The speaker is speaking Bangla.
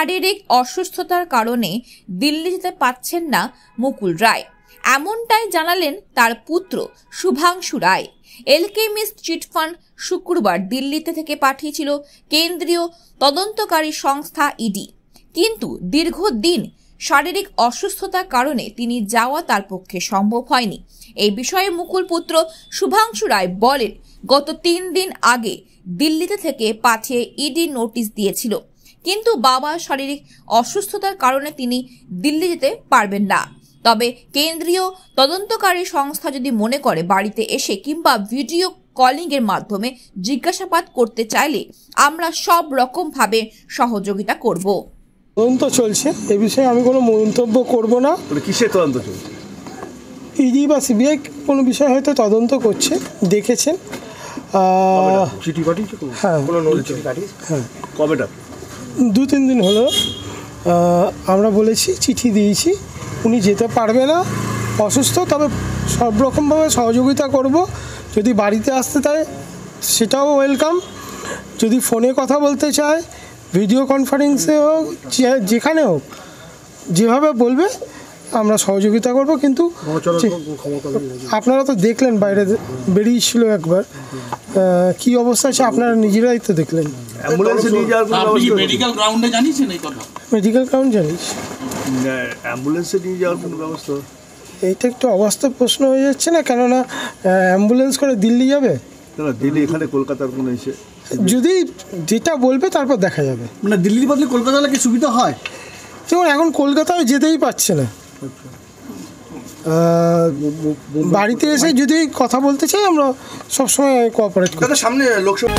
শারীরিক অসুস্থতার কারণে দিল্লি যেতে পারছেন না মুকুল রায়। এমনটাই জানালেন তার পুত্র শুভাংশু রায়। এলকেমিস্ট চিটফান্ড শুক্রবার দিল্লিতে থেকে পাঠিয়েছিল কেন্দ্রীয় তদন্তকারী সংস্থা ইডি, কিন্তু দীর্ঘদিন শারীরিক অসুস্থতার কারণে তিনি যাওয়া তার পক্ষে সম্ভব হয়নি। এই বিষয়ে মুকুল পুত্র শুভাংশু রায় বলেন, গত 3 দিন আগে দিল্লিতে থেকে পাঠিয়ে ইডি নোটিশ দিয়েছিল, কিন্তু বাবার শারীরিক অসুস্থতার কারণে তিনি দিল্লি যেতে পারবেন না। তবে কেন্দ্রীয় তদন্তকারী সংস্থা যদি মনে করে বাড়িতে এসে কিংবা ভিডিও কলিং এর মাধ্যমে জিজ্ঞাসাবাদ করতে চাইলে আমরা সব রকম ভাবে সহযোগিতা করব। তদন্ত চলছে, এ বিষয়ে আমি কোনো মন্তব্য করব না। কিসের তদন্ত চলছে? ইডি বা সিবিআই কোনো বিষয় হয়তো তদন্ত করছে, দেখেছেন। চিঠি পাঠিয়েছে? হ্যাঁ, হ্যাঁ। কবেটা? 2-3 দিন হলো। আমরা বলেছি, চিঠি দিয়েছি, উনি যেতে পারবে না, অসুস্থ, তবে সব রকমভাবে সহযোগিতা করব। যদি বাড়িতে আসতে চায় সেটাও ওয়েলকাম, যদি ফোনে কথা বলতে চায়, ভিডিও কনফারেন্সে হোক, যেখানে হোক, যেভাবে বলবে আমরা সহযোগিতা করব। কিন্তু আপনারা তো দেখলেন, বাইরে বেরিয়েছিল একবার, কি অবস্থা আছে আপনারা নিজেরাই তো দেখলেন। মেডিকেল গ্রাউন্ডে জানিয়েছেন এই কথা? মেডিকেল গ্রাউন্ড জানিস, অ্যাম্বুলেন্সে নিয়ে যাওয়ার কোনো ব্যবস্থা? এইটা একটু অবাস্তব প্রশ্ন হয়ে যাচ্ছে না? কেননা অ্যাম্বুলেন্স করে দিল্লি যাবে না, দিল্লি এখানে কলকাতার কোনো এসে যদি যেটা বলবে তারপর দেখা যাবে। মানে দিল্লির বদলে কলকাতা হলে কি সুবিধা হয়? যেমন এখন কলকাতায় যেতেই পারছে না, বাড়িতে এসে যদি কথা বলতে চাই আমরা সবসময় কোঅপারেট করি। সামনে লোকসভা